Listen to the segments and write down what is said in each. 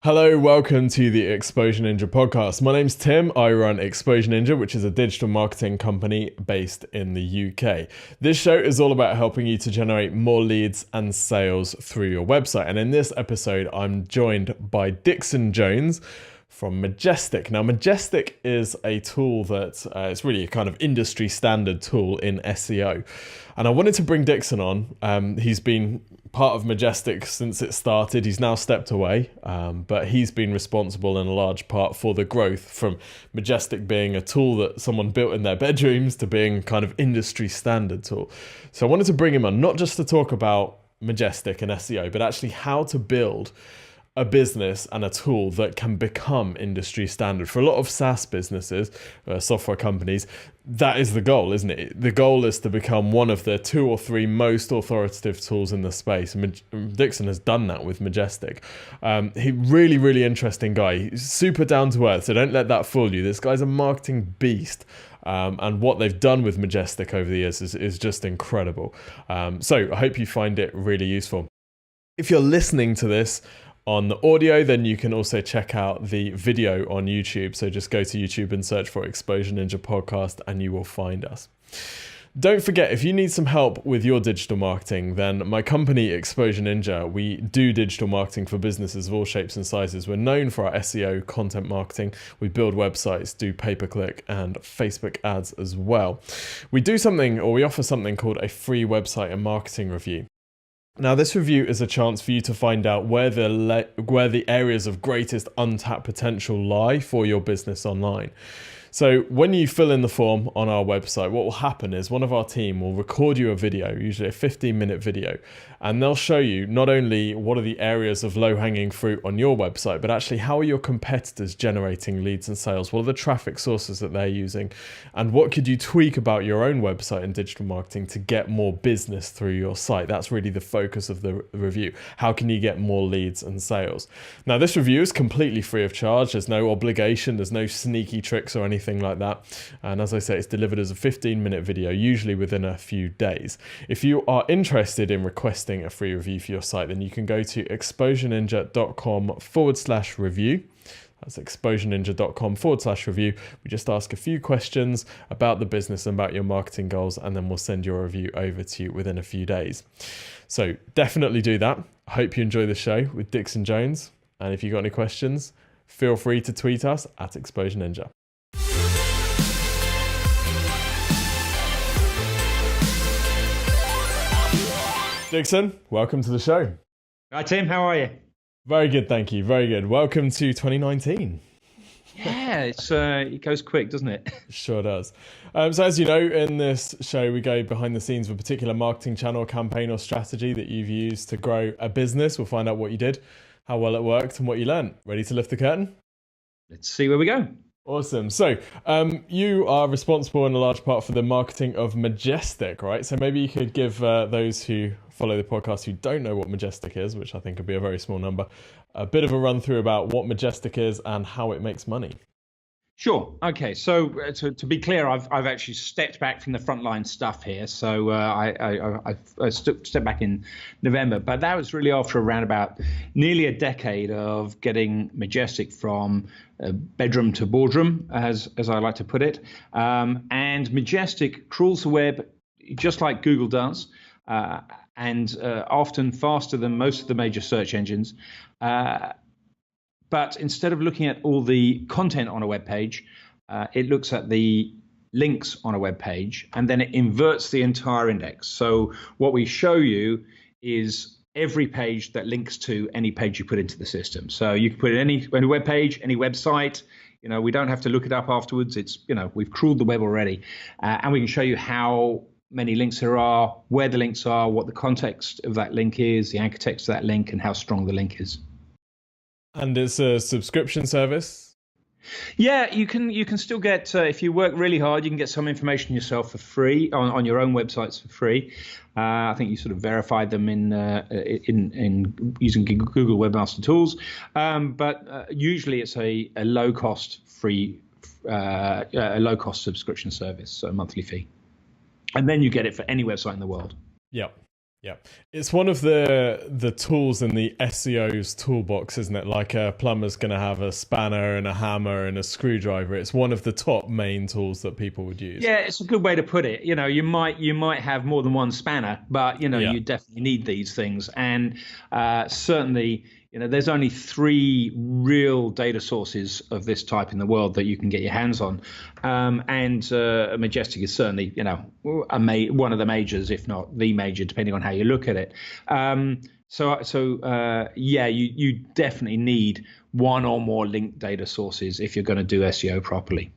Hello, welcome to the Exposure Ninja podcast. My name's Tim. I run Exposure Ninja, which is a digital marketing company based in the UK. This show is all about helping you to generate more leads and sales through your website. And in this episode, I'm joined by Dixon Jones from Majestic. Now, Majestic is a tool that it's really a kind of industry standard tool in SEO. And I wanted to bring Dixon on. He's been part of Majestic since it started. He's now stepped away, but he's been responsible in a large part for the growth from Majestic being a tool that someone built in their bedrooms to being kind of industry standard tool. So I wanted to bring him on, not just to talk about Majestic and SEO, but actually how to build a business and a tool that can become industry standard. For a lot of SaaS businesses, software companies, that is the goal, isn't it? The goal is to become one of the 2 or 3 most authoritative tools in the space. Dixon has done that with Majestic. He really interesting guy. He's super down to earth, so don't let that fool you. This guy's a marketing beast. And what they've done with Majestic over the years is just incredible. So I hope you find it really useful. If you're listening to this on the audio, then you can also check out the video on YouTube. So just go to YouTube and search for Exposure Ninja Podcast and you will find us. Don't forget, if you need some help with your digital marketing, then my company, Exposure Ninja, we do digital marketing for businesses of all shapes and sizes. We're known for our SEO content marketing. We build websites, do pay-per-click and Facebook ads as well. We offer something called a free website and marketing review. Now, this review is a chance for you to find out where the areas of greatest untapped potential lie for your business online. So when you fill in the form on our website, what will happen is one of our team will record you a video, usually a 15-minute video, and they'll show you not only what are the areas of low-hanging fruit on your website, but actually how are your competitors generating leads and sales? What are the traffic sources that they're using? And what could you tweak about your own website and digital marketing to get more business through your site? That's really the focus of the review. How can you get more leads and sales? Now, this review is completely free of charge. There's no obligation. There's no sneaky tricks or anything like that. And as I say, it's delivered as a 15-minute video, usually within a few days. If you are interested in requesting a free review for your site, then you can go to exposureninja.com/review. That's exposureninja.com/review. We just ask a few questions about the business and about your marketing goals, and then we'll send your review over to you within a few days. So definitely do that. I hope you enjoy the show with Dixon Jones. And if you've got any questions, feel free to tweet us at Exposure Ninja. Dixon, welcome to the show. Hi Tim, how are you? Very good, thank you. Very good. Welcome to 2019. Yeah, it goes quick, doesn't it? Sure does. So as you know, in this show, we go behind the scenes of a particular marketing channel, campaign or strategy that you've used to grow a business. We'll find out what you did, how well it worked and what you learned. Ready to lift the curtain? Let's see where we go. Awesome. So you are responsible in a large part for the marketing of Majestic, right? So maybe you could give those who follow the podcast who don't know what Majestic is, which I think would be a very small number, a bit of a run through about what Majestic is and how it makes money. Sure. Okay. So to be clear, I've actually stepped back from the frontline stuff here. So I stepped back in November, but that was really after around about nearly a decade of getting Majestic from bedroom to boardroom, as I like to put it. And Majestic crawls the web just like Google does, and often faster than most of the major search engines. But instead of looking at all the content on a web page, it looks at the links on a web page, and then it inverts the entire index. So what we show you is every page that links to any page you put into the system. So you can put it any web page, any website. We don't have to look it up afterwards. It's we've crawled the web already, and we can show you how many links there are, where the links are, what the context of that link is, the anchor text of that link, and how strong the link is. And it's a subscription service? Yeah, you can still get, if you work really hard, you can get some information yourself for free on your own websites for free. I think you sort of verified them in using Google Webmaster Tools. But usually it's a low-cost subscription service, so a monthly fee. And then you get it for any website in the world. Yep. Yeah, it's one of the tools in the SEO's toolbox, isn't it? Like a plumber's going to have a spanner and a hammer and a screwdriver. It's one of the top main tools that people would use. Yeah, it's a good way to put it. You might have more than one spanner, but Yeah. you definitely need these things. And certainly, there's only three real data sources of this type in the world that you can get your hands on. And Majestic is certainly, one of the majors, if not the major, depending on how you look at it. Yeah, you definitely need one or more linked data sources if you're going to do SEO properly.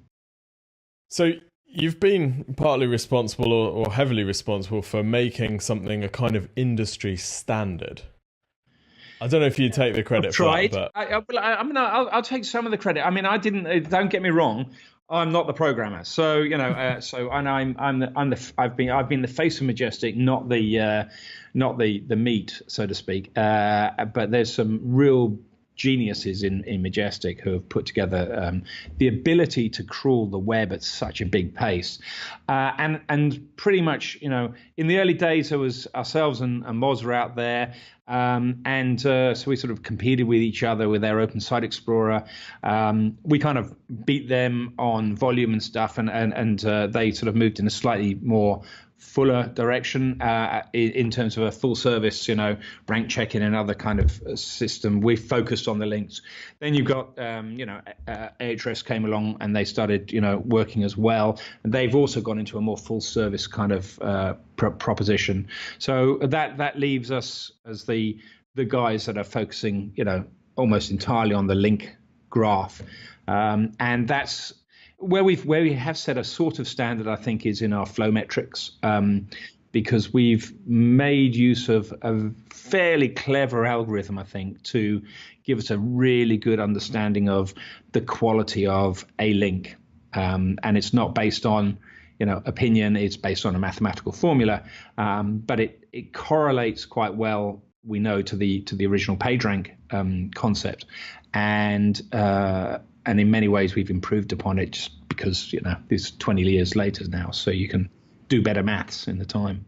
So you've been partly responsible or heavily responsible for making something a kind of industry standard. I don't know if you take the credit for that, but I'll take some of the credit. I mean, I didn't. Don't get me wrong. I'm not the programmer, so I've been the face of Majestic, not the meat, so to speak. But there's some real geniuses in Majestic who have put together the ability to crawl the web at such a big pace, and pretty much, in the early days there was ourselves and Moz were out there, so we sort of competed with each other with our Open Site Explorer. We kind of beat them on volume and stuff, and they sort of moved in a slightly more fuller direction in terms of a full service, rank checking and other kind of system. We focused on the links. Then you got, Ahrefs came along and they started, working as well. And they've also gone into a more full service kind of proposition. So that leaves us as the guys that are focusing, almost entirely on the link graph. And that's where we have set a sort of standard, I think, is in our flow metrics, because we've made use of a fairly clever algorithm, I think, to give us a really good understanding of the quality of a link. And it's not based on, opinion, it's based on a mathematical formula, but it correlates quite well, we know, to the original PageRank concept. And in many ways, we've improved upon it just because, it's 20 years later now, so you can do better maths in the time.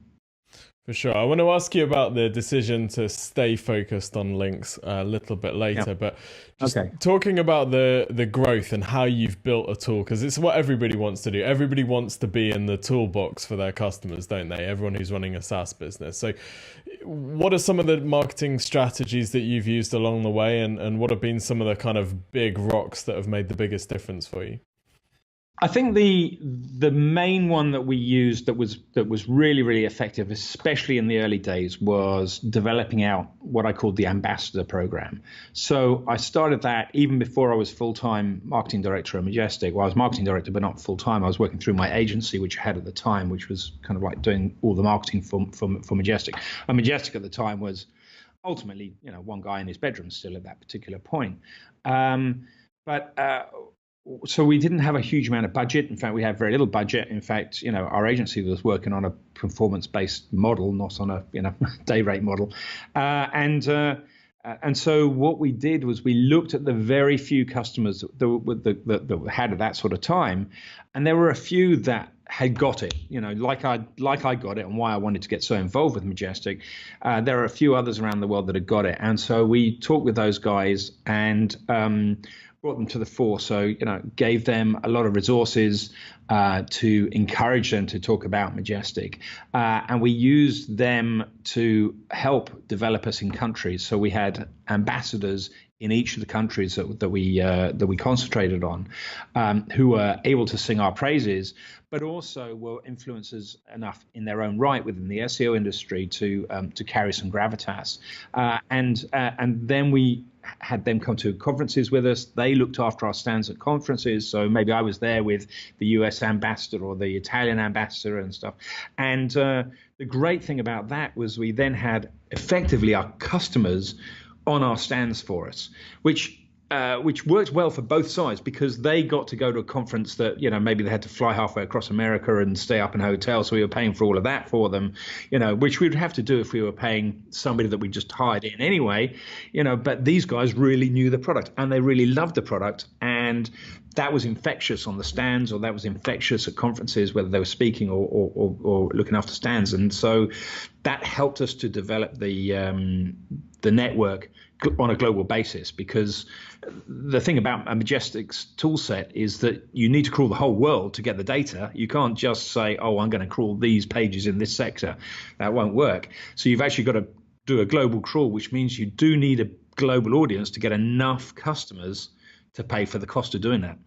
For sure. I want to ask you about the decision to stay focused on links a little bit later, but just talking about the growth and how you've built a tool, because it's what everybody wants to do. Everybody wants to be in the toolbox for their customers, don't they? Everyone who's running a SaaS business. So what are some of the marketing strategies that you've used along the way, and what have been some of the kind of big rocks that have made the biggest difference for you? I think the main one that we used that was really, really effective, especially in the early days, was developing out what I called the ambassador program. So I started that even before I was full-time marketing director at Majestic. Well, I was marketing director, but not full-time. I was working through my agency, which I had at the time, which was kind of like doing all the marketing for Majestic. And Majestic at the time was ultimately, one guy in his bedroom still at that particular point. So we didn't have a huge amount of budget. In fact, we had very little budget. In fact, our agency was working on a performance-based model, not on a day rate model. And so what we did was we looked at the very few customers that had at that sort of time, and there were a few that had got it, like I got it, and why I wanted to get so involved with Majestic. There are a few others around the world that had got it, and so we talked with those guys and brought them to the fore. So, gave them a lot of resources to encourage them to talk about Majestic. And we used them to help develop us in countries. So we had ambassadors in each of the countries that we concentrated on, who were able to sing our praises, but also were influencers enough in their own right within the SEO industry to carry some gravitas. And then we had them come to conferences with us. They looked after our stands at conferences. So maybe I was there with the US ambassador or the Italian ambassador and stuff. And the great thing about that was we then had effectively our customers on our stands for us, which worked well for both sides, because they got to go to a conference that, maybe they had to fly halfway across America and stay up in hotels. So we were paying for all of that for them, which we'd have to do if we were paying somebody that we just hired in anyway, but these guys really knew the product and they really loved the product. And and that was infectious on the stands, or that was infectious at conferences, whether they were speaking or looking after stands. And so that helped us to develop the network on a global basis, because the thing about a Majestic's tool set is that you need to crawl the whole world to get the data. You can't just say, oh, I'm going to crawl these pages in this sector. That won't work. So you've actually got to do a global crawl, which means you do need a global audience to get enough customers to pay for the cost of doing that.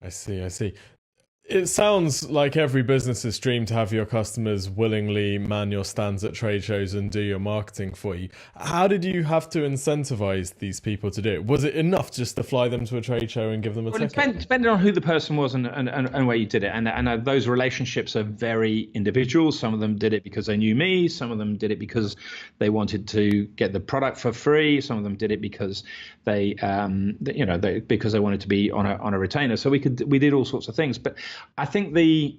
I see. It sounds like every business's dream to have your customers willingly man your stands at trade shows and do your marketing for you. How did you have to incentivize these people to do it? Was it enough just to fly them to a trade show and give them a ticket? It depended on who the person was and where you did it. And those relationships are very individual. Some of them did it because they knew me. Some of them did it because they wanted to get the product for free. Some of them did it because they wanted to be on a retainer. So we did all sorts of things. But I think the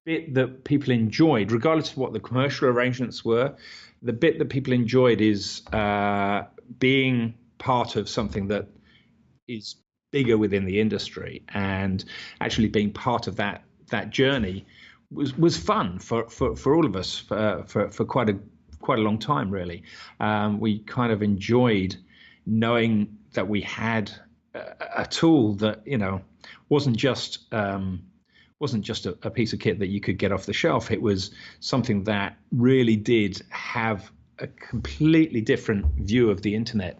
bit that people enjoyed, regardless of what the commercial arrangements were, the bit that people enjoyed is being part of something that is bigger within the industry, and actually being part of that journey was fun for all of us for quite a long time, really. We kind of enjoyed knowing that we had a tool that wasn't just a piece of kit that you could get off the shelf. It was something that really did have a completely different view of the internet.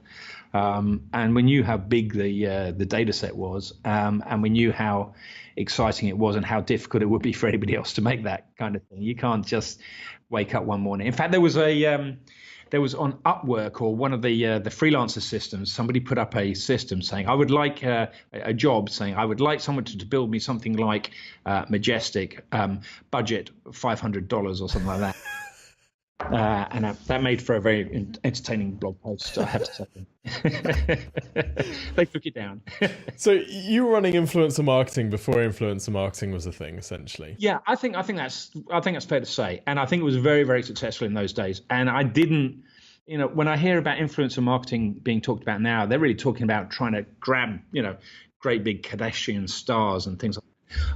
And we knew how big the data set was, and we knew how exciting it was and how difficult it would be for anybody else to make that kind of thing. You can't just wake up one morning. In fact, there was on Upwork, or one of the freelancer systems, somebody put up a system saying, I would like a job saying, I would like someone to build me something like Majestic, budget $500 or something like that. And that made for a very entertaining blog post, I have to say. They took it down. So you were running influencer marketing before influencer marketing was a thing, essentially. Yeah, I think that's fair to say, and I think it was very, very successful in those days. And I didn't, when I hear about influencer marketing being talked about now, they're really talking about trying to grab, great big Kardashian stars and things like that.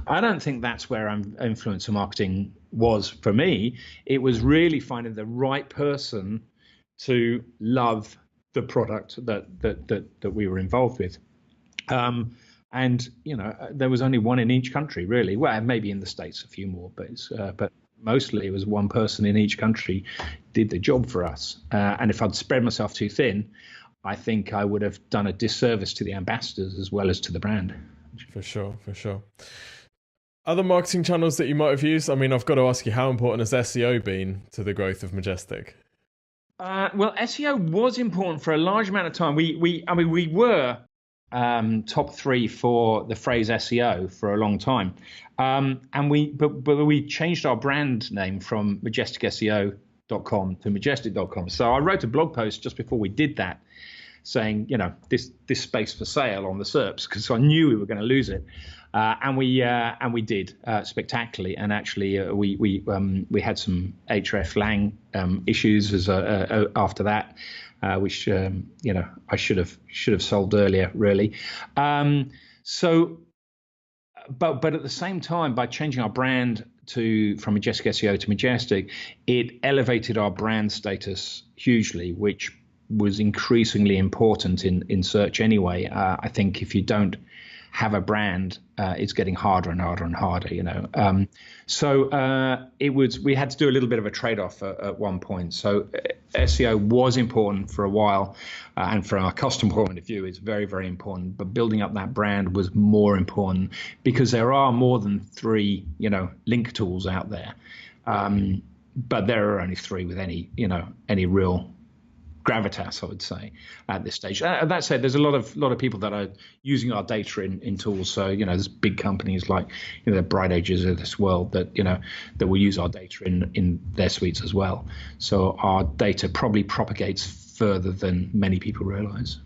I don't think that's where influencer marketing was for me. It was really finding the right person to love the product that we were involved with. And there was only one in each country, really. Well, maybe in the States a few more, but mostly it was one person in each country did the job for us. And if I'd spread myself too thin, I think I would have done a disservice to the ambassadors as well as to the brand. For sure. Other marketing channels that you might have used? I mean, I've got to ask you, how important has SEO been to the growth of Majestic? Well, SEO was important for a large amount of time. We were top 3 for the phrase SEO for a long time, but we changed our brand name from MajesticSEO.com to Majestic.com. So I wrote a blog post just before we did that, saying, this space for sale on the SERPs, because I knew we were going to lose it. And we did spectacularly, and actually we had some href lang issues after that, which I should have solved earlier, really. But at the same time, by changing our brand from Majestic SEO to Majestic, it elevated our brand status hugely, which was increasingly important in search anyway. I think if you don't have a brand, it's getting harder and harder and harder, So we had to do a little bit of a trade-off at one point. So SEO was important for a while, and from our customer point of view, it's very, very important. But building up that brand was more important, because there are more than 3, link tools out there. But there are only 3 with any real gravitas, I would say, at this stage. That said, there's a lot of people that are using our data in tools. So there's big companies like the Bright Edges of this world that that will use our data in their suites as well. So our data probably propagates further than many people realize.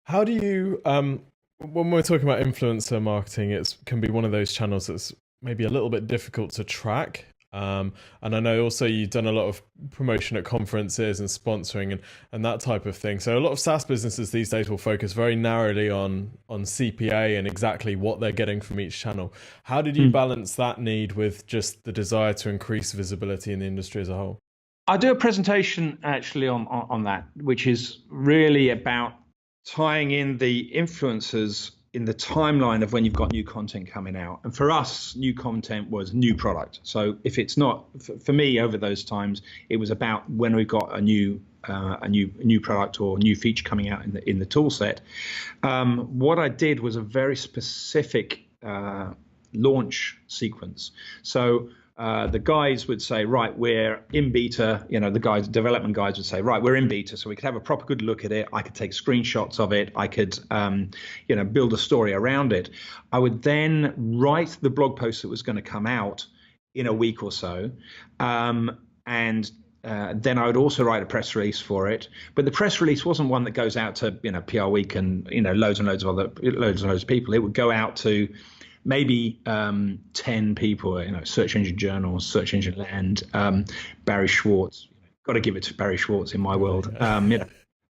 How do you when we're talking about influencer marketing, it can be one of those channels that's maybe a little bit difficult to track. And I know also you've done a lot of promotion at conferences and sponsoring and that type of thing. So a lot of SaaS businesses these days will focus very narrowly on CPA and exactly what they're getting from each channel. How did you balance that need with just the desire to increase visibility in the industry as a whole? I do a presentation actually on that, which is really about tying in the influencers in the timeline of when you've got new content coming out. And for us, new content was new product. So if it's not, for me over those times, it was about when we got a new product or new feature coming out in the tool set. What I did was a very specific launch sequence. So the guys would say, right, we're in beta. The development guys would say, right, we're in beta, so we could have a proper good look at it. I could take screenshots of it. I could, build a story around it. I would then write the blog post that was going to come out in a week or so, and then I would also write a press release for it. But the press release wasn't one that goes out to PR Week and loads of people. It would go out to maybe 10 people, Search Engine Journal, Search Engine Land, Barry Schwartz. Got to give it to Barry Schwartz in my world. Maybe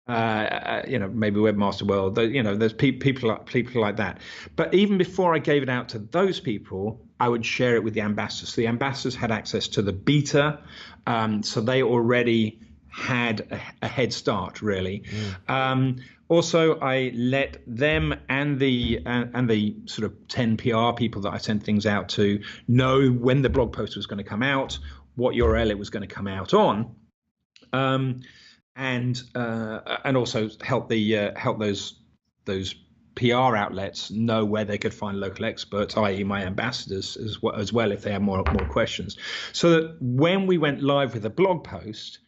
Webmaster World. There's people like that. But even before I gave it out to those people, I would share it with the ambassadors. So the ambassadors had access to the beta, so they already had a head start, really. Also, I let them and the sort of 10 PR people that I sent things out to know when the blog post was going to come out, what URL it was going to come out on, and also help those PR outlets know where they could find local experts, i.e. my ambassadors as well if they have more questions. So that when we went live with a blog post,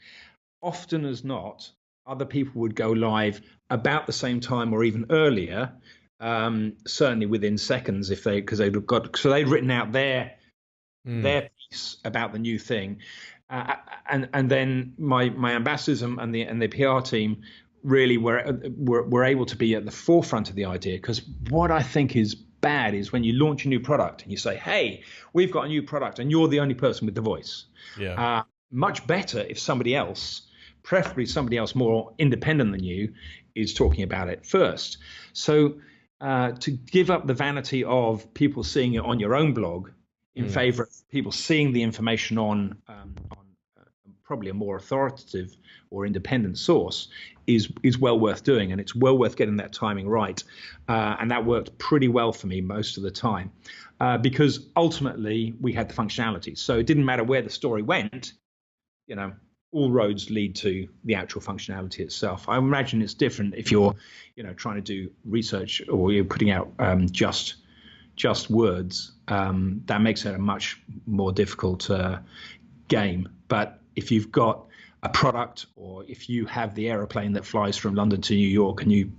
often as not, other people would go live about the same time or even earlier, certainly within seconds because they'd written out their piece about the new thing, and then my ambassadors and the PR team really were able to be at the forefront of the idea. Because what I think is bad is when you launch a new product and you say, hey, we've got a new product, and you're the only person with the voice. Much better if somebody else, preferably somebody else more independent than you, is talking about it first. So to give up the vanity of people seeing it on your own blog in favor of people seeing the information on probably a more authoritative or independent source is well worth doing, and it's well worth getting that timing right. And that worked pretty well for me most of the time, because ultimately we had the functionality. So it didn't matter where the story went, all roads lead to the actual functionality itself. I imagine it's different if you're, trying to do research or you're putting out just words. That makes it a much more difficult game. But if you've got a product, or if you have the aeroplane that flies from London to New York and you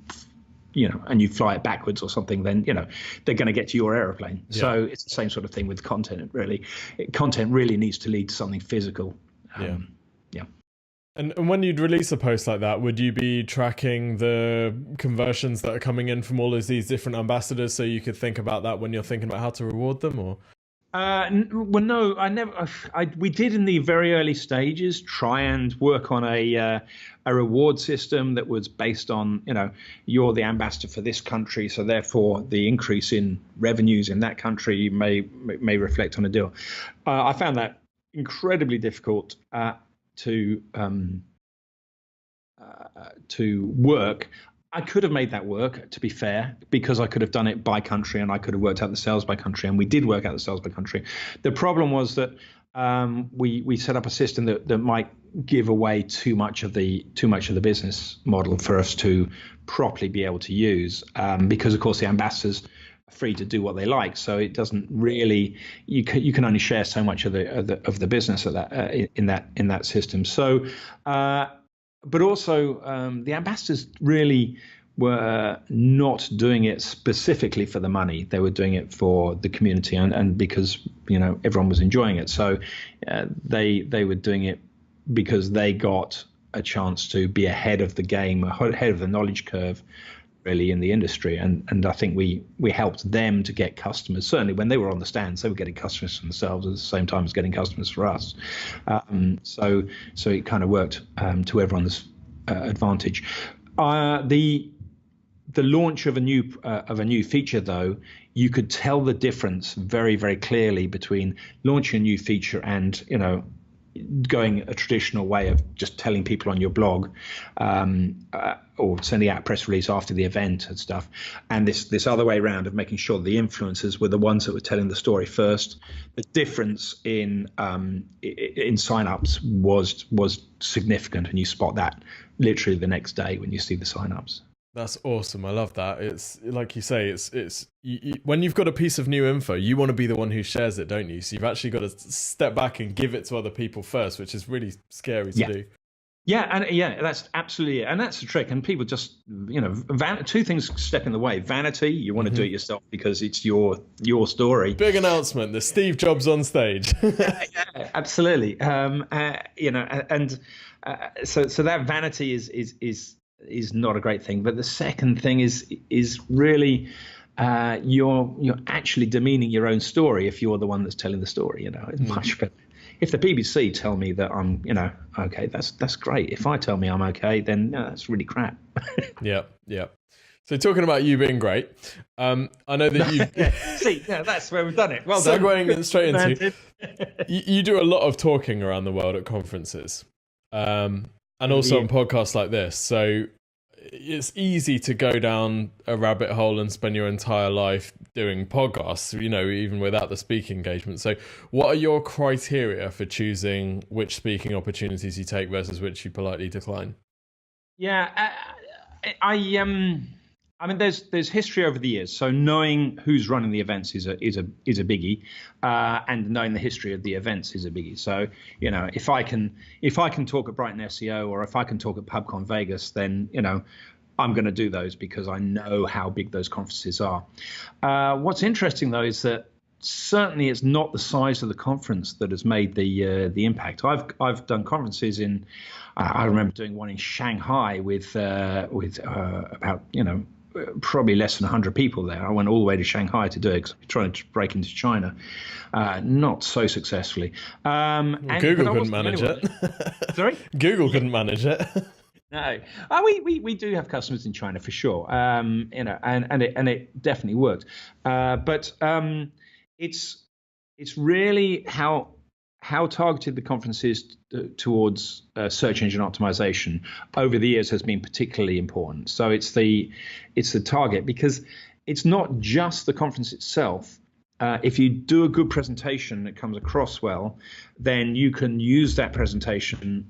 fly it backwards or something, then they're going to get to your aeroplane. Yeah. So it's the same sort of thing with content. Content really needs to lead to something physical. Yeah. And when you'd release a post like that, would you be tracking the conversions that are coming in from all of these different ambassadors, so you could think about that when you're thinking about how to reward them? Or well, no, I never. We did in the very early stages try and work on a reward system that was based on, you're the ambassador for this country, so therefore the increase in revenues in that country may reflect on a deal. I found that incredibly difficult to work. I could have made that work, to be fair, because I could have done it by country and I could have worked out the sales by country, and we did work out the sales by country. The problem was that we set up a system that might give away too much of the business model for us to properly be able to use, because of course the ambassadors are free to do what they like, so it doesn't really, you can only share so much of the business of that in that system. So but also the ambassadors really were not doing it specifically for the money. They were doing it for the community and because everyone was enjoying it. So they were doing it because they got a chance to be ahead of the game, ahead of the knowledge curve, really in the industry, and I think we helped them to get customers. Certainly when they were on the stands, they were getting customers for themselves at the same time as getting customers for us. So it kind of worked to everyone's advantage. The launch of a new feature, though, you could tell the difference very, very clearly between launching a new feature and, going a traditional way of just telling people on your blog, or sending out a press release after the event and stuff, and this other way around of making sure the influencers were the ones that were telling the story first. The difference in signups was significant, and you spot that literally the next day when you see the signups. That's awesome. I love that. It's like you say, it's when you've got a piece of new info, you want to be the one who shares it, don't you? So you've actually got to step back and give it to other people first, which is really scary to do. Yeah, that's absolutely it. And that's the trick. And people just, two things step in the way. Vanity, you want to do it yourself because it's your story. Big announcement, the Steve Jobs on stage. Yeah, absolutely. So that vanity is not a great thing. But the second thing is really you're actually demeaning your own story if you're the one that's telling the story. It's much better. If the BBC tell me that I'm, okay, that's great. If I tell me I'm okay, then that's really crap. Yeah. So talking about you being great, I know that you see, that's where we've done it. Well done. Segueing straight into you do a lot of talking around the world at conferences, and also on podcasts like this. So it's easy to go down a rabbit hole and spend your entire life doing podcasts, even without the speaking engagement. So what are your criteria for choosing which speaking opportunities you take versus which you politely decline? Yeah, I mean, there's history over the years. So knowing who's running the events is a biggie, and knowing the history of the events is a biggie. So if I can talk at Brighton SEO, or if I can talk at PubCon Vegas, then I'm going to do those because I know how big those conferences are. What's interesting though is that certainly it's not the size of the conference that has made the impact. I've done conferences in. I remember doing one in Shanghai with about probably less than 100 people there. I went all the way to Shanghai to do it because I was trying to break into China, not so successfully. Google couldn't manage it. Sorry? Google couldn't manage it. No, we do have customers in China for sure, and it definitely worked. But it's really how targeted the conference is towards search engine optimization over the years has been particularly important. So it's the target, because it's not just the conference itself. If you do a good presentation that comes across well, then you can use that presentation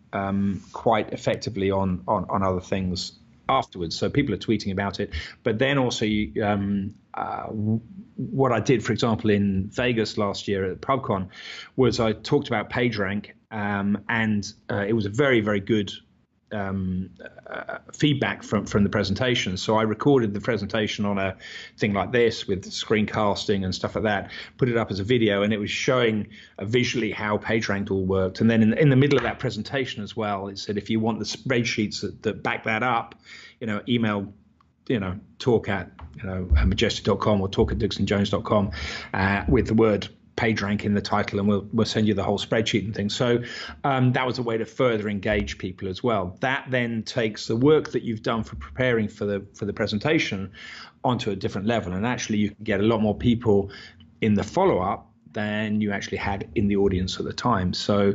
quite effectively on other things afterwards. So people are tweeting about it, but then also what I did, for example, in Vegas last year at PubCon, was I talked about PageRank, and it was a very, very good feedback from the presentation. So I recorded the presentation on a thing like this with screencasting and stuff like that, put it up as a video, and it was showing visually how PageRank all worked. And then in the middle of that presentation as well, it said, if you want the spreadsheets that back that up, email talk at majestic.com or talk at dixonjones.com with the word PageRank in the title, and we'll send you the whole spreadsheet and things. So that was a way to further engage people as well. That then takes the work that you've done for preparing for the presentation onto a different level, and actually you can get a lot more people in the follow-up than you actually had in the audience at the time. So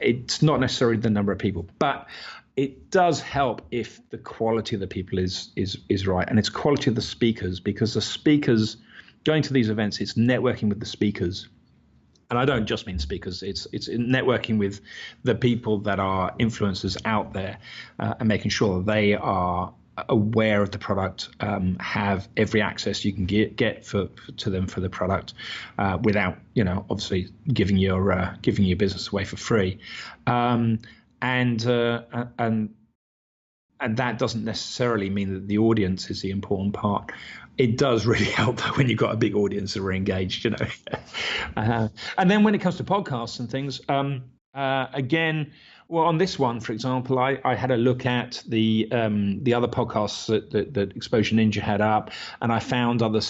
it's not necessarily the number of people, but it does help if the quality of the people is right, and it's quality of the speakers, because the speakers going to these events, it's networking with the speakers. And I don't just mean speakers, it's networking with the people that are influencers out there, and making sure they are aware of the product, have every access you can get to them for the product, without obviously giving your business away for free. And that doesn't necessarily mean that the audience is the important part. It does really help though when you've got a big audience that are engaged, And then when it comes to podcasts and things, Again, well, on this one, for example, I had a look at the other podcasts that Exposure Ninja had up, and I found other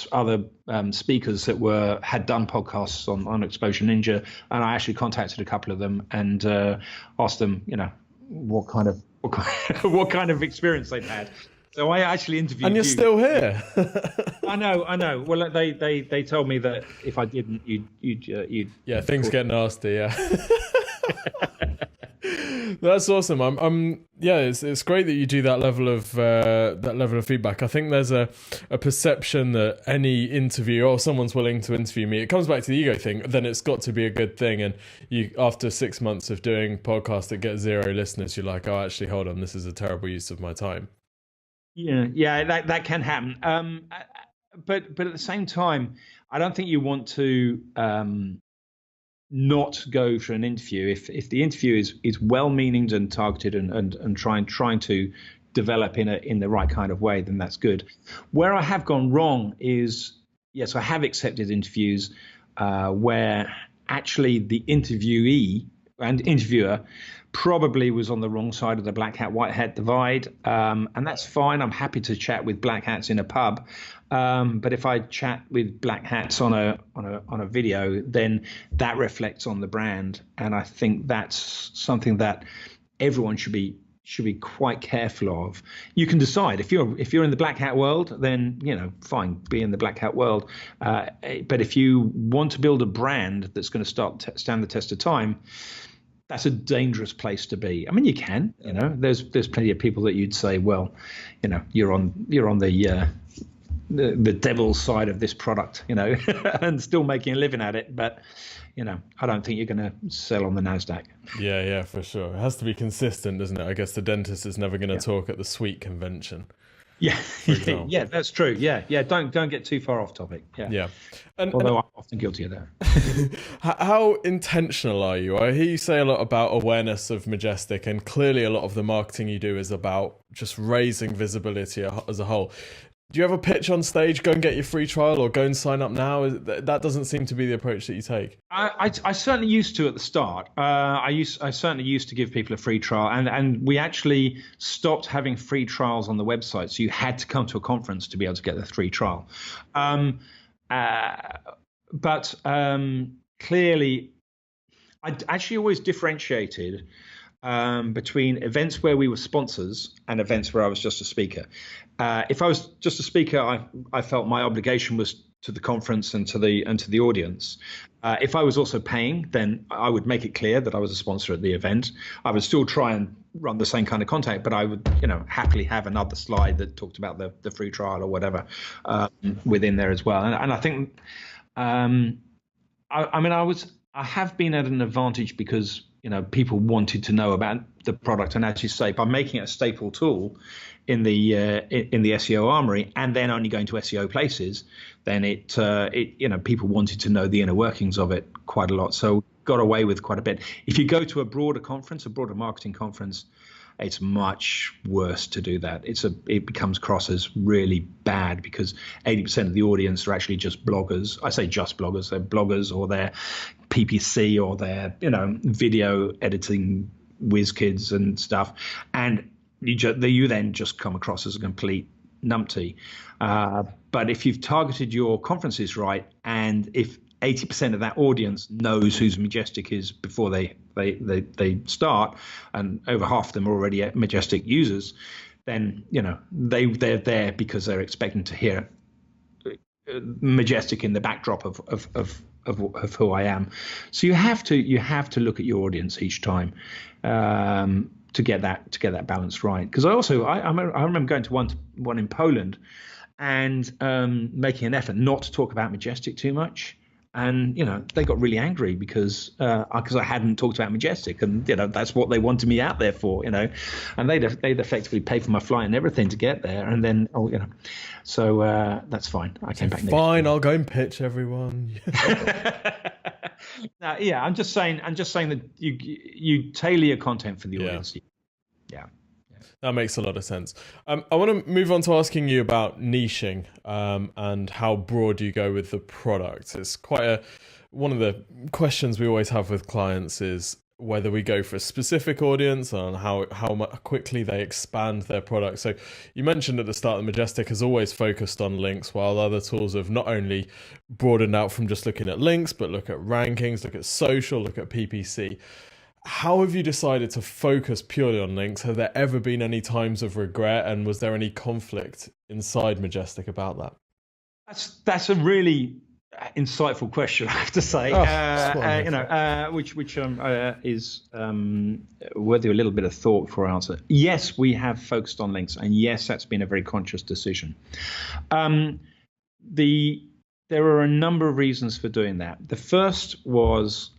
speakers that had done podcasts on Exposure Ninja, and I actually contacted a couple of them and asked them, what kind of experience they've had. So I actually interviewed. And you're still here. I know. Well, they told me that if I didn't, you'd. Yeah, things get nasty. Yeah. That's awesome. It's great that you do that level of feedback. I think there's a perception that any interview or someone's willing to interview me, it comes back to the ego thing, then it's got to be a good thing. And you, after 6 months of doing podcasts that get 0 listeners, you're like, oh, actually, hold on, this is a terrible use of my time. Yeah, that can happen. But at the same time, I don't think you want to not go for an interview if the interview is well-meaning and targeted and trying to develop in the right kind of way, then that's good. Where I have gone wrong is, yes, I have accepted interviews where actually the interviewee and interviewer probably was on the wrong side of the black hat white hat divide, and that's fine. I'm happy to chat with black hats in a pub, but if I chat with black hats on a video, then that reflects on the brand, and I think that's something that everyone should be quite careful of. You can decide if you're in the black hat world, then fine, be in the black hat world, but if you want to build a brand that's going to stand the test of time, that's a dangerous place to be. I mean, you can, there's plenty of people that you'd say, well, you're on the devil's side of this product, and still making a living at it. But, I don't think you're going to sell on the NASDAQ. Yeah, for sure. It has to be consistent, doesn't it? I guess the dentist is never going to talk at the sweet convention. Yeah, yeah, that's true. Yeah. Don't get too far off topic. Yeah. Although I'm often guilty of that. How intentional are you? I hear you say a lot about awareness of Majestic, and clearly a lot of the marketing you do is about just raising visibility as a whole. Do you have a pitch on stage? Go and get your free trial, or go and sign up now? That doesn't seem to be the approach that you take. I certainly used to at the start. I certainly used to give people a free trial, and we actually stopped having free trials on the website, so you had to come to a conference to be able to get the free trial. But clearly, I actually always differentiated between events where we were sponsors and events where I was just a speaker. If I was just a speaker, I felt my obligation was to the conference and to the audience. If I was also paying, then I would make it clear that I was a sponsor at the event. I would still try and run the same kind of content, but I would, happily have another slide that talked about the free trial or whatever within there as well. And I think, I have been at an advantage because people wanted to know about the product, and as you say, by making it a staple tool in the SEO armory, and then only going to SEO places, then it people wanted to know the inner workings of it quite a lot. So got away with quite a bit. If you go to a broader marketing conference, it's much worse to do that. It becomes crossed as really bad because 80% of the audience are actually just bloggers. I say just bloggers. They're bloggers, or they're PPC, or they're video editing whiz kids and stuff, and you then just come across as a complete numpty. But if you've targeted your conferences right, and if 80% of that audience knows who Majestic is before they start, and over half of them are already Majestic users, then they're there because they're expecting to hear Majestic in the backdrop of who I am. So you have to look at your audience each time to get that balance right. Because I remember going to one in Poland and making an effort not to talk about Majestic too much. And they got really angry because I hadn't talked about Majestic, and that's what they wanted me out there for, and they'd effectively paid for my flight and everything to get there, and then so that's fine. I came back. Fine, I'll go and pitch everyone. Now, yeah, I'm just saying that you tailor your content for the audience. Yeah. That makes a lot of sense. I want to move on to asking you about niching and how broad you go with the product. It's quite one of the questions we always have with clients is, whether we go for a specific audience and how quickly they expand their product. So you mentioned at the start that Majestic has always focused on links, while other tools have not only broadened out from just looking at links, but look at rankings, look at social, look at PPC. How have you decided to focus purely on links? Have there ever been any times of regret, and was there any conflict inside Majestic about that? That's a really insightful question, I have to say. Which is worthy of a little bit of thought before I answer. Yes, we have focused on links, and yes, that's been a very conscious decision. There are a number of reasons for doing that. The first was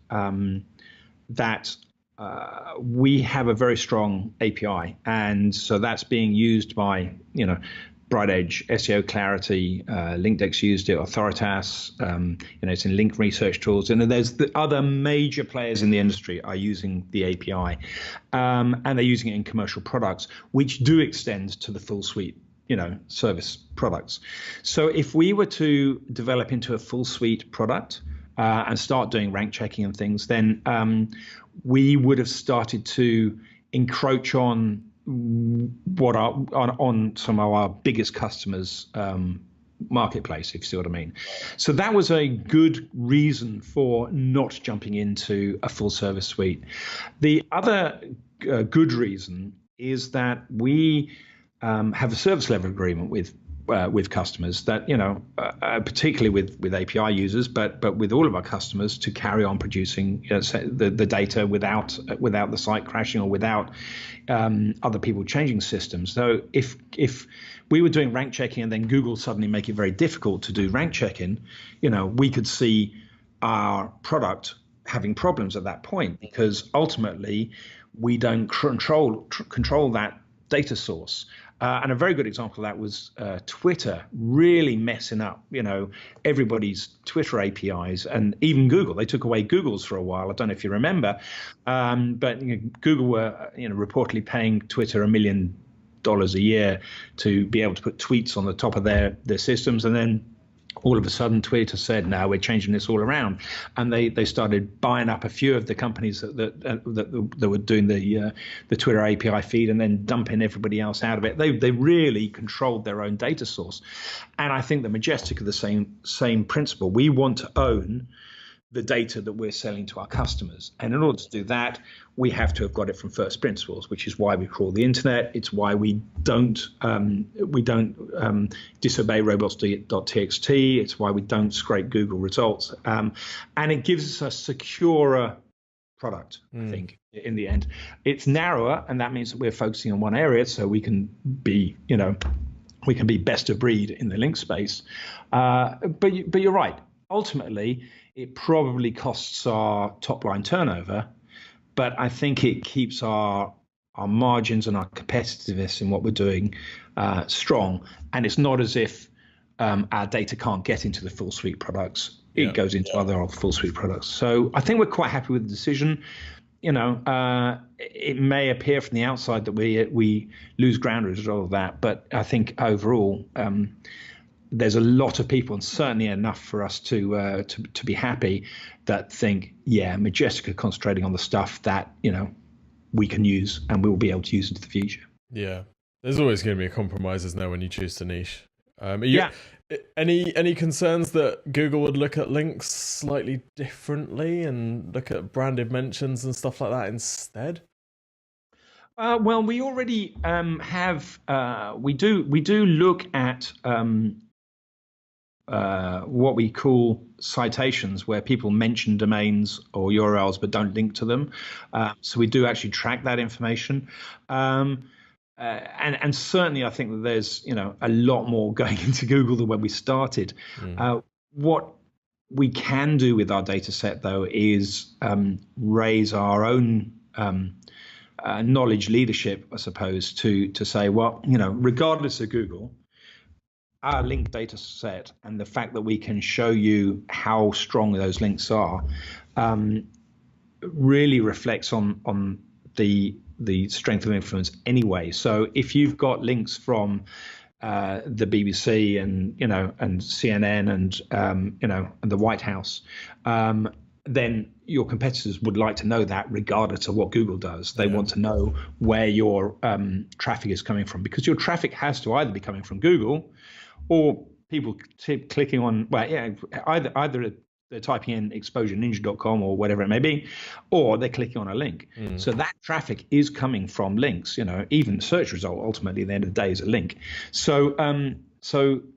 that we have a very strong API, and so that's being used by BrightEdge, SEO Clarity, LinkDex used it, Authoritas, it's in link research tools, and there's the other major players in the industry are using the API, and they're using it in commercial products, which do extend to the full suite, service products. So if we were to develop into a full suite product and start doing rank checking and things, then we would have started to encroach on on some of our biggest customers' marketplace, if you see what I mean. So that was a good reason for not jumping into a full service suite. The other good reason is that we have a service level agreement with customers that, particularly with API users, but with all of our customers, to carry on producing the data without the site crashing or without other people changing systems. So if we were doing rank checking and then Google suddenly make it very difficult to do rank checking, we could see our product having problems at that point, because ultimately we don't control that data source. And a very good example of that was Twitter really messing up, everybody's Twitter APIs, and even Google. They took away Google's for a while. I don't know if you remember, but Google were reportedly paying Twitter $1 million a year to be able to put tweets on the top of their systems, and then all of a sudden Twitter said, "No, we're changing this all around," and they started buying up a few of the companies that were doing the Twitter API feed, and then dumping everybody else out of it. They really controlled their own data source, and I think the Majestic are the same principle. We want to own the data that we're selling to our customers, and in order to do that, we have to have got it from first principles, which is why we crawl the internet. It's why we don't disobey robots.txt. It's why we don't scrape Google results, and it gives us a securer product. I think in the end, it's narrower, and that means that we're focusing on one area, so we can be best of breed in the link space. But you're right. Ultimately, it probably costs our top line turnover, but I think it keeps our margins and our competitiveness in what we're doing strong. And it's not as if our data can't get into the full suite products. It goes into other full suite products. So I think we're quite happy with the decision. It may appear from the outside that we lose ground as a result of that, but I think overall, there's a lot of people, and certainly enough for us to be happy, that think, Majestic are concentrating on the stuff that we can use and we will be able to use into the future. Yeah, there's always going to be a compromise, isn't there, when you choose to niche? Any concerns that Google would look at links slightly differently and look at branded mentions and stuff like that instead? Well, we already have. We do look at what we call citations, where people mention domains or URLs but don't link to them. So we do actually track that information. And certainly I think that there's a lot more going into Google than when we started. What we can do with our data set, though, is raise our own knowledge leadership, I suppose, to say, well, regardless of Google, our link data set and the fact that we can show you how strong those links are really reflects on the strength of influence anyway. So if you've got links from the BBC and CNN and and the White House, then your competitors would like to know that regardless of what Google does. They want to know where your traffic is coming from, because your traffic has to either be coming from Google or people clicking on, either they're typing in exposureninja.com or whatever it may be, or they're clicking on a link. So that traffic is coming from links. Even the search result ultimately at the end of the day is a link. So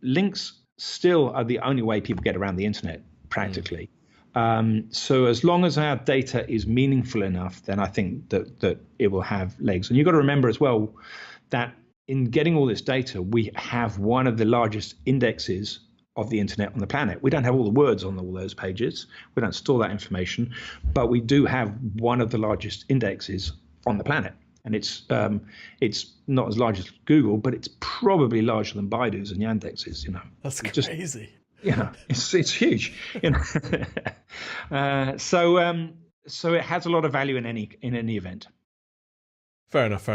links still are the only way people get around the internet practically. So as long as our data is meaningful enough, then I think that it will have legs. And you've got to remember as well that in getting all this data, we have one of the largest indexes of the internet on the planet. We don't have all the words on all those pages. We don't store that information, but we do have one of the largest indexes on the planet. And it's not as large as Google, but it's probably larger than Baidu's and Yandex's. That's crazy. It's huge. So it has a lot of value in any event. Fair enough.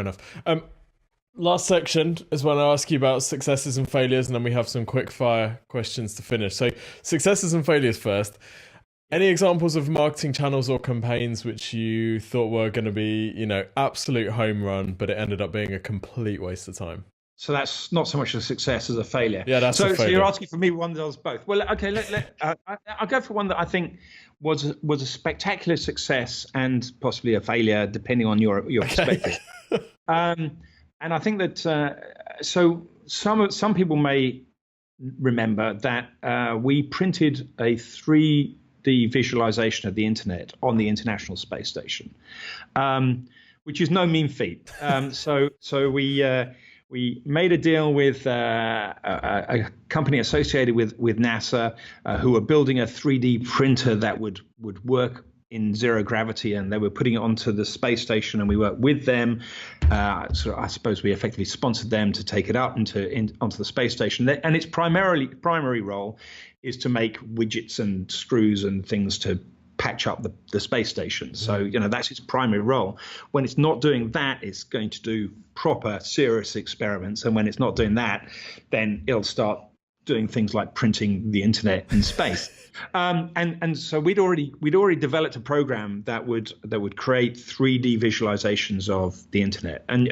Last section is when I ask you about successes and failures, and then we have some quick fire questions to finish. So successes and failures first. Any examples of marketing channels or campaigns which you thought were going to be, absolute home run, but it ended up being a complete waste of time? So that's not so much a success as a failure. Yeah, that's a failure. So you're asking for me one that does both. Well, okay, I'll go for one that I think was a spectacular success and possibly a failure, depending on your perspective. And I think that so some people may remember that we printed a 3D visualization of the internet on the International Space Station, which is no mean feat. So we made a deal with a company associated with NASA who were building a 3D printer that would work in zero gravity, and they were putting it onto the space station, and we worked with them. So I suppose we effectively sponsored them to take it up onto the space station. And its primary role is to make widgets and screws and things to patch up the space station. So, that's its primary role. When it's not doing that, it's going to do proper, serious experiments. And when it's not doing that, then it'll start doing things like printing the internet in space. And so we'd already developed a program that would create 3D visualizations of the internet and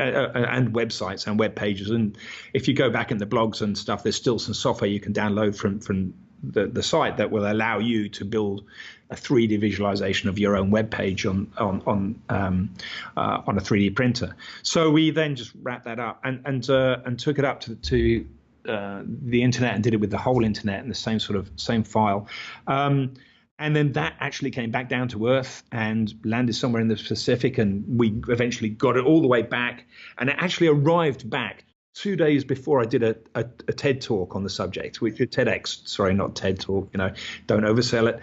websites and web pages. And if you go back in the blogs and stuff, there's still some software you can download from the site that will allow you to build a 3D visualization of your own web page on a 3D printer. So we then just wrapped that up and took it up to the internet and did it with the whole internet in the same file. And then that actually came back down to Earth and landed somewhere in the Pacific, and we eventually got it all the way back. And it actually arrived back 2 days before I did a TED talk on the subject, which TEDx, sorry, not TED talk, don't oversell it.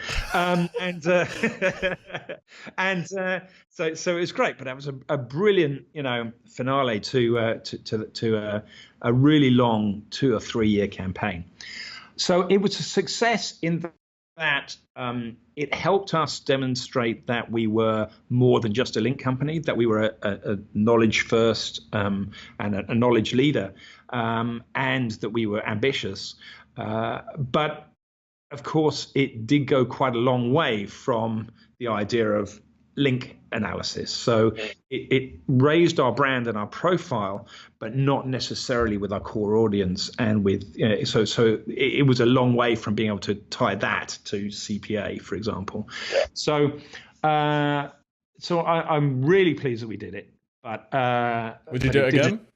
So it was great, but that was a brilliant, finale to a really long 2 or 3 year campaign. So it was a success in that it helped us demonstrate that we were more than just a link company, that we were a knowledge first and a knowledge leader, and that we were ambitious. But of course, it did go quite a long way from the idea of link analysis. So it raised our brand and our profile, but not necessarily with our core audience. And with so it was a long way from being able to tie that to CPA, for example. So I'm really pleased that we did it. But would you do it again?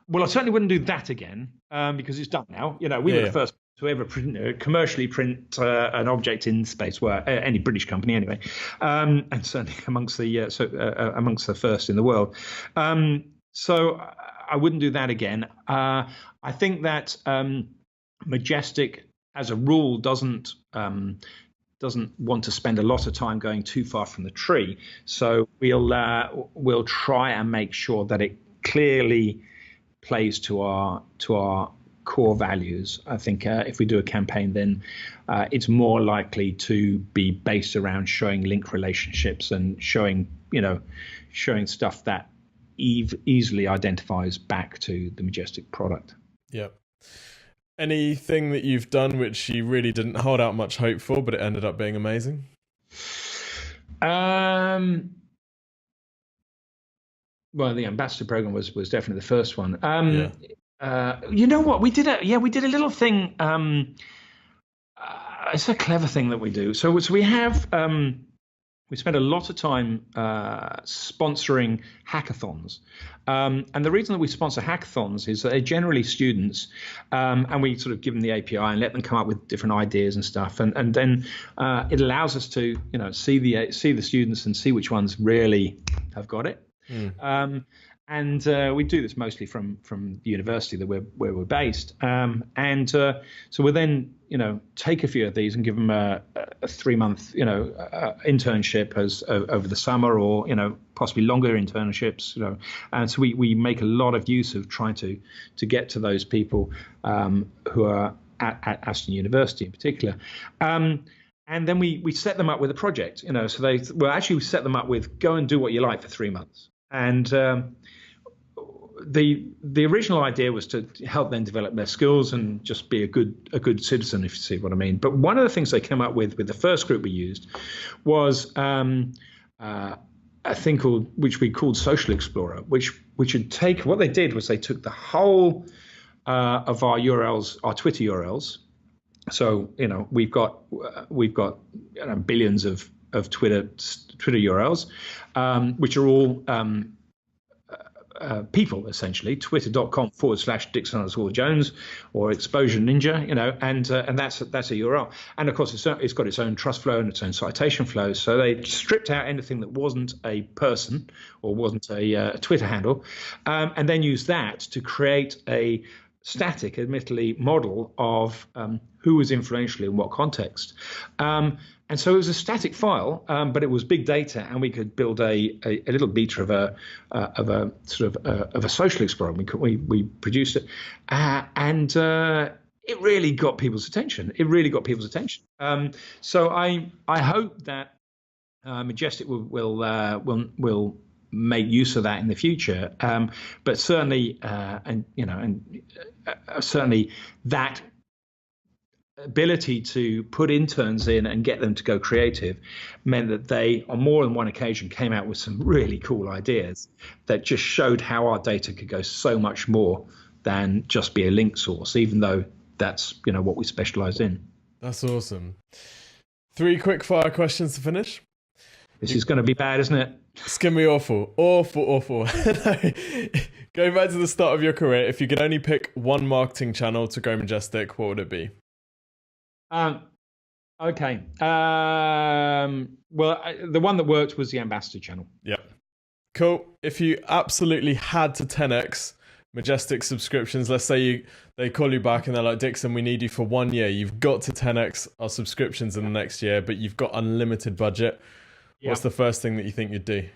Well, I certainly wouldn't do that again because it's done now. We were the first to ever commercially print an object in space, well, any British company anyway, and certainly amongst the first in the world. So I wouldn't do that again. I think that Majestic, as a rule, doesn't want to spend a lot of time going too far from the tree. So we'll try and make sure that it clearly plays to our core values. I think if we do a campaign, then it's more likely to be based around showing link relationships and showing stuff that easily identifies back to the Majestic product. Yeah. Anything that you've done which you really didn't hold out much hope for, but it ended up being amazing? Well, the ambassador program was definitely the first one. Yeah. You know what? We did a little thing. It's a clever thing that we do. So we have we spend a lot of time sponsoring hackathons. And the reason that we sponsor hackathons is that they're generally students, and we sort of give them the API and let them come up with different ideas and stuff. And then it allows us to, see the students and see which ones really have got it. And we do this mostly from the university where we're based. So we'll then, take a few of these and give them a 3-month, internship over the summer, or, possibly longer internships, And so we make a lot of use of trying to get to those people who are at Aston University in particular. And then we set them up with a project, so we set them up with go and do what you like for 3 months. And the original idea was to help them develop their skills and just be a good citizen, if you see what I mean. But one of the things they came up with the first group we used was a thing which we called Social Explorer, which would take, what they did was they took the whole of our URLs, our Twitter URLs. So we've got billions of Twitter URLs, which are all people, essentially. Twitter.com/Dixon_Jones or Exposure Ninja, and that's a URL. And of course, it's got its own trust flow and its own citation flow. So they stripped out anything that wasn't a person or wasn't a Twitter handle, and then used that to create a static, admittedly, model of who was influential in what context. And so it was a static file, but it was big data, and we could build a little beta of a sort of a social explorer. We produced it, and it really got people's attention. So I hope that Majestic will make use of that in the future. But certainly, certainly that ability to put interns in and get them to go creative meant that they, on more than one occasion, came out with some really cool ideas that just showed how our data could go so much more than just be a link source, even though that's what we specialize in. That's awesome. 3 quick fire questions to finish. This is going to be bad, isn't it? It's going to be awful. Awful. Going back to the start of your career, if you could only pick one marketing channel to grow Majestic, what would it be? Okay. Well, the one that worked was the Ambassador channel. Yeah. Cool. If you absolutely had to 10x Majestic subscriptions, let's say they call you back and they're like, Dixon, we need you for 1 year. You've got to 10x our subscriptions in the next year, but you've got unlimited budget. Yeah. What's the first thing that you think you'd do?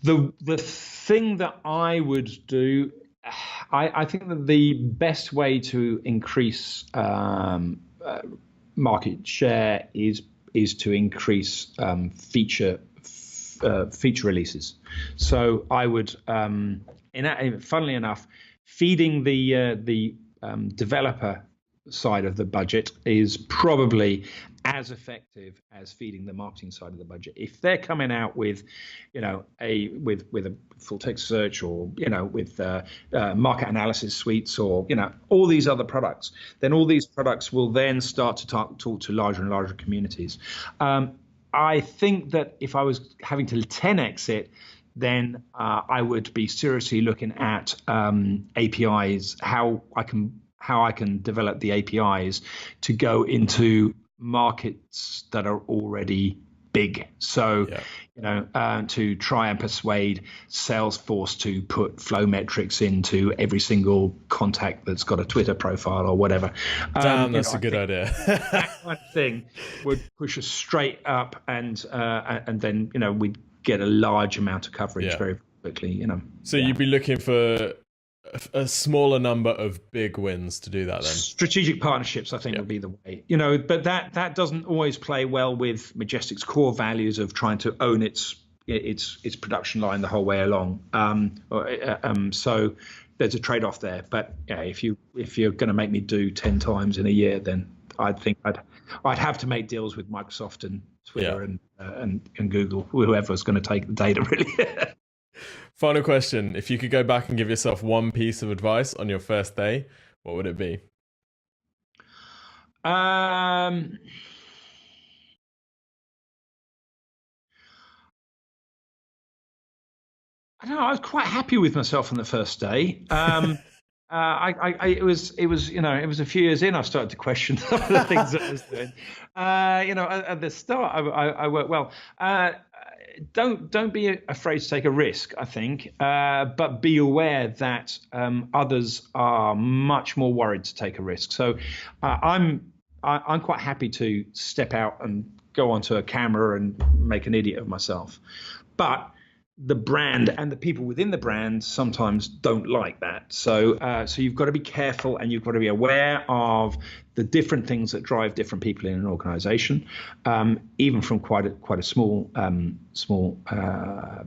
The thing that I would do, I think that the best way to increase market share is to increase feature releases. So I would, funnily enough, feeding the developer side of the budget is probably as effective as feeding the marketing side of the budget. If they're coming out with, with a full text search, or with market analysis suites, or all these other products, then all these products will then start to talk to larger and larger communities. I think that if I was having to 10x it, then I would be seriously looking at APIs, how I can develop the APIs to go into markets that are already big. So, to try and persuade Salesforce to put flow metrics into every single contact that's got a Twitter profile or whatever. Damn, that's a good idea. That kind of thing would push us straight up, and then we'd get a large amount of coverage very quickly. So you'd be looking for a smaller number of big wins to do that then? Strategic partnerships, I think, would be the way. But that doesn't always play well with Majestic's core values of trying to own its production line the whole way along. So there's a trade-off there. But if you're going to make me do 10 times in a year, then I think I'd have to make deals with Microsoft and Twitter and Google, whoever's going to take the data, really. Final question. If you could go back and give yourself one piece of advice on your first day, what would it be? I don't know. I was quite happy with myself on the first day. It was a few years in I started to question some of the things that I was doing. At the start I worked well. Don't be afraid to take a risk, I think, but be aware that others are much more worried to take a risk. So I'm quite happy to step out and go onto a camera and make an idiot of myself, but the brand and the people within the brand sometimes don't like that. So you've got to be careful, and you've got to be aware of the different things that drive different people in an organization, even from quite a small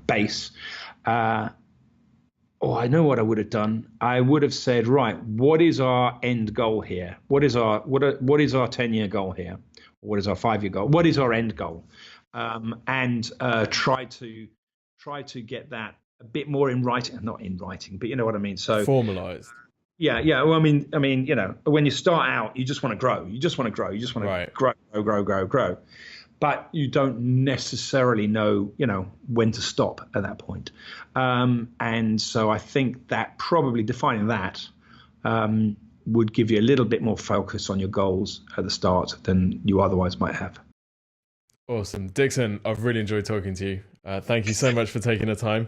base. I know what I would have done. I would have said, right, what is our end goal here? What is our 10-year goal here? What is our 5-year goal? What is our end goal? And try to get that a bit more in writing, not in writing, but you know what I mean. So formalized. Yeah. Well, I mean, when you start out, you just want to grow. You just want to grow. You just want to grow. But you don't necessarily know, when to stop at that point. And so I think that probably defining that would give you a little bit more focus on your goals at the start than you otherwise might have. Awesome. Dixon, I've really enjoyed talking to you. Thank you so much for taking the time.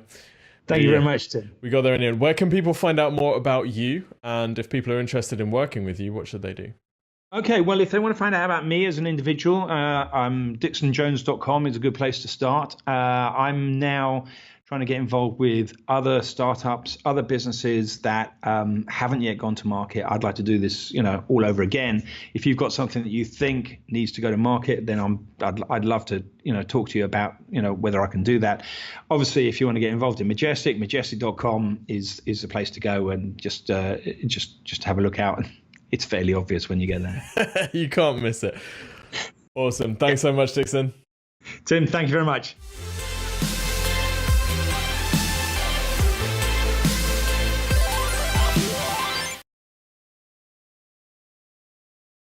Thank you very much, Tim. We got there in the end. Where can people find out more about you? And if people are interested in working with you, what should they do? Okay, well, if they want to find out about me as an individual, DixonJones.com is a good place to start. I'm now trying to get involved with other startups, other businesses that haven't yet gone to market. I'd like to do this, all over again. If you've got something that you think needs to go to market, then I'd love to, talk to you about, whether I can do that. Obviously, if you want to get involved in Majestic.com is the place to go, and just have a look out. It's fairly obvious when you get there. You can't miss it. Awesome. Thanks so much, Dixon. Tim, thank you very much.